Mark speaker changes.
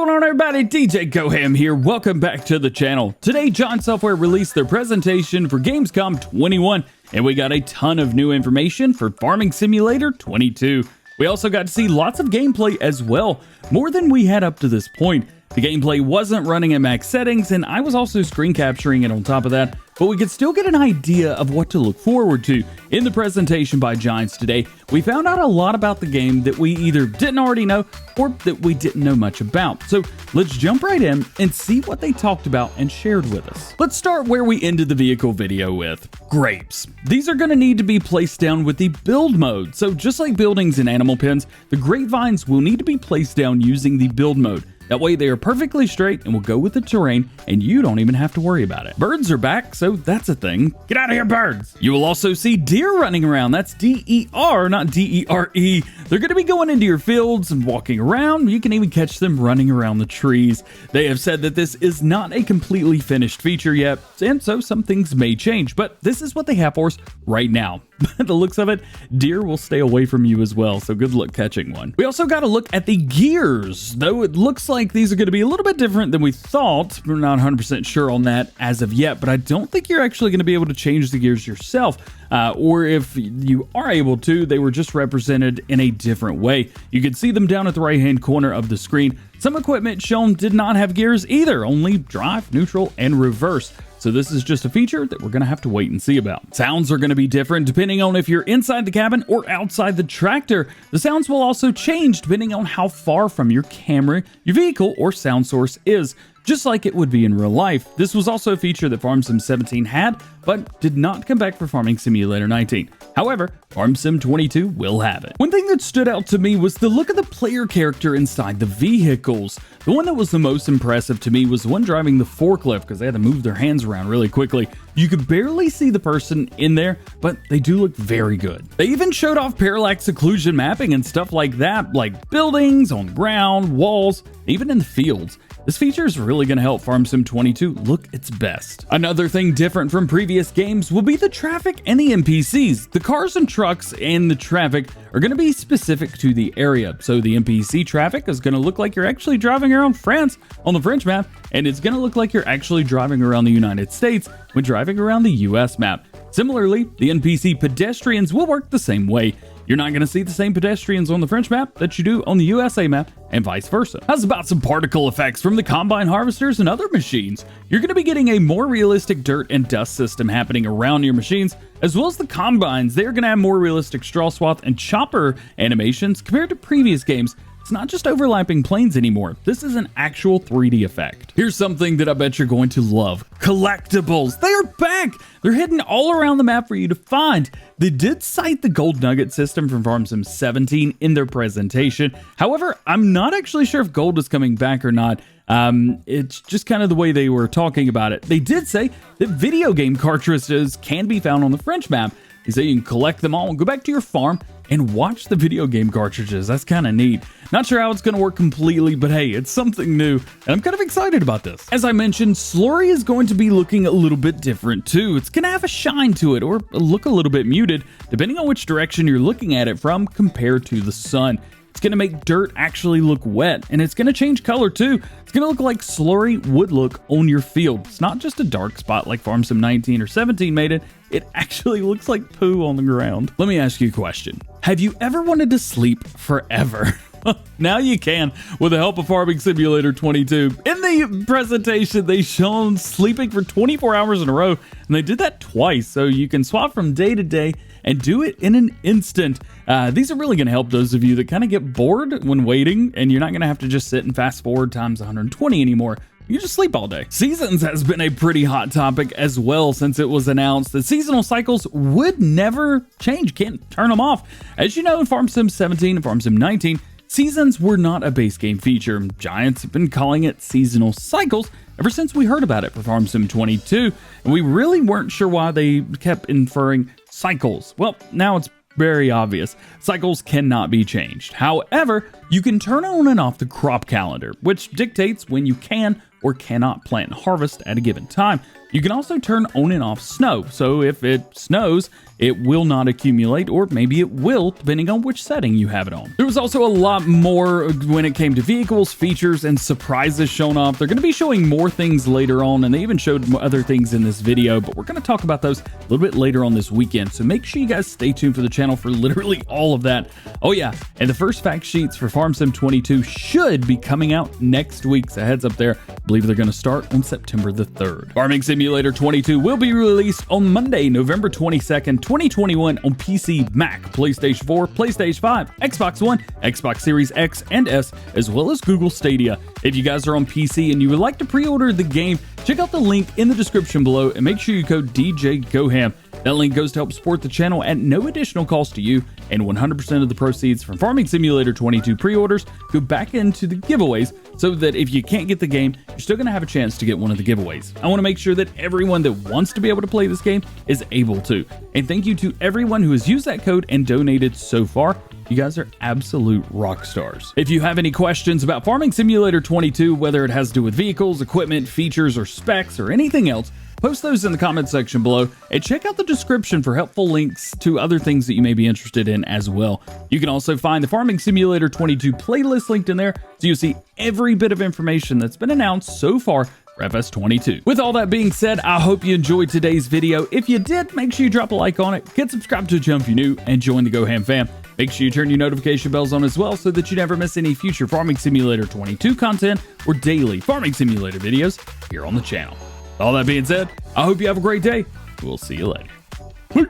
Speaker 1: going on, everybody? DjGoHam here. Welcome back to the channel. Today, Giant Software released their presentation for Gamescom 21, and we got a ton of new information for Farming Simulator 22. We also got to see lots of gameplay as well, more than we had up to this point. The gameplay wasn't running at max settings, and I was also screen capturing it on top of that, but we could still get an idea of what to look forward to. In the presentation by Giants today, we found out a lot about the game that we either didn't already know or that we didn't know much about. So let's jump right in and see what they talked about and shared with us. Let's start where we ended the vehicle video with grapes. These are going to need to be placed down with the build mode. So just like buildings in animal pens, the grapevines will need to be placed down using the build mode. That way they are perfectly straight and will go with the terrain, and you don't even have to worry about it. Birds are back, so that's a thing. Get out of here, birds! You will also see deer running around. That's D-E-R, not D-E-R-E. They're going to be going into your fields and walking around. You can even catch them running around the trees. They have said that this is not a completely finished feature yet, and so some things may change, but this is what they have for us right now. By the looks of it, deer will stay away from you as well, so good luck catching one. We also got a look at the gears, though it looks like these are going to be a little bit different than we thought. We're not 100% sure on that as of yet, but I don't think you're actually going to be able to change the gears yourself. Or if you are able to, they were just represented in a different way. You can see them down at the right-hand corner of the screen. Some equipment shown did not have gears either, only drive, neutral, and reverse. So this is just a feature that we're going to have to wait and see about. Sounds are going to be different depending on if you're inside the cabin or outside the tractor. The sounds will also change depending on how far from your camera, your vehicle, or sound source is, just like it would be in real life. This was also a feature that Farm Sim 17 had, but did not come back for Farming Simulator 19. However, Farm Sim 22 will have it. One thing that stood out to me was the look of the player character inside the vehicles. The one that was the most impressive to me was the one driving the forklift, because they had to move their hands around really quickly. You could barely see the person in there, but they do look very good. They even showed off parallax occlusion mapping and stuff like that, like buildings, on ground, walls, even in the fields. This feature is really going to help Farm Sim 22 look its best. Another thing different from previous games will be the traffic and the NPCs. The cars and trucks and the traffic are going to be specific to the area. So the NPC traffic is going to look like you're actually driving around France on the French map, and it's going to look like you're actually driving around the United States when driving around the US map. Similarly, the NPC pedestrians will work the same way. You're not going to see the same pedestrians on the French map that you do on the USA map, and vice versa. How's about some particle effects from the combine harvesters and other machines? You're going to be getting a more realistic dirt and dust system happening around your machines, as well as the combines. They're going to have more realistic straw swath and chopper animations compared to previous games. It's not just overlapping planes anymore. This is an actual 3D effect. Here's something that I bet you're going to love. Collectibles. They are back. They're hidden all around the map for you to find. They did cite the gold nugget system from Farm Sim 17 in their presentation. However, I'm not actually sure if gold is coming back or not. It's just kind of the way they were talking about it. They did say that video game cartridges can be found on the French map. They say you can collect them all and go back to your farm and watch the video game cartridges. That's kind of neat. Not sure how it's going to work completely, but hey, it's something new, and I'm kind of excited about this. As I mentioned, Slurry is going to be looking a little bit different too. It's going to have a shine to it, or look a little bit muted, depending on which direction you're looking at it from compared to the sun. It's going to make dirt actually look wet, and it's going to change color too. It's going to look like Slurry would look on your field. It's not just a dark spot like Farm Sim 19 or 17 made it. It actually looks like poo on the ground. Let me ask you a question. Have you ever wanted to sleep forever? Now you can with the help of Farming Simulator 22. In the presentation, they shown sleeping for 24 hours in a row, and they did that twice, so you can swap from day to day and do it in an instant. These are really going to help those of you that kind of get bored when waiting, and you're not going to have to just sit and fast forward times 120 anymore. You just sleep all day. Seasons has been a pretty hot topic as well, since it was announced that seasonal cycles would never change. Can't turn them off. As you know, in Farm Sim 17 and Farm Sim 19, seasons were not a base game feature. Giants have been calling it seasonal cycles ever since we heard about it for Farm Sim 22, and we really weren't sure why they kept inferring cycles. Well, now it's very obvious. Cycles cannot be changed. However, You can turn on and off the crop calendar, which dictates when you can or cannot plant and harvest at a given time. You can also turn on and off snow, so if it snows, it will not accumulate, or maybe it will, depending on which setting you have it on. There was also a lot more when it came to vehicles, features, and surprises shown off. They're going to be showing more things later on, and they even showed other things in this video, but we're going to talk about those a little bit later on this weekend, so make sure you guys stay tuned for the channel for literally all of that. Oh yeah, and the first fact sheets for Farm Sim 22 should be coming out next week, so heads up there. I believe they're going to start on September the 3rd. Farming Simulator 22 will be released on Monday, November 22nd, 2021 on PC, Mac, PlayStation 4, PlayStation 5, Xbox One, Xbox Series X and S, as well as Google Stadia. If you guys are on PC and you would like to pre-order the game, check out the link in the description below and make sure you code DjGoHam. That link goes to help support the channel at no additional cost to you, and 100% of the proceeds from Farming Simulator 22 pre-orders go back into the giveaways, so that if you can't get the game, you're still going to have a chance to get one of the giveaways. I want to make sure that everyone that wants to be able to play this game is able to. And thank you to everyone who has used that code and donated so far. You guys are absolute rock stars. If you have any questions about Farming Simulator 22, whether it has to do with vehicles, equipment, features, or specs, or anything else, post those in the comment section below, and check out the description for helpful links to other things that you may be interested in as well. You can also find the Farming Simulator 22 playlist linked in there, so you'll see every bit of information that's been announced so far for FS22. With all that being said, I hope you enjoyed today's video. If you did, make sure you drop a like on it, get subscribed to the channel if you're new, and join the GoHam fam. Make sure you turn your notification bells on as well so that you never miss any future Farming Simulator 22 content or daily Farming Simulator videos here on the channel. All that being said, I hope you have a great day. We'll see you later. Peace.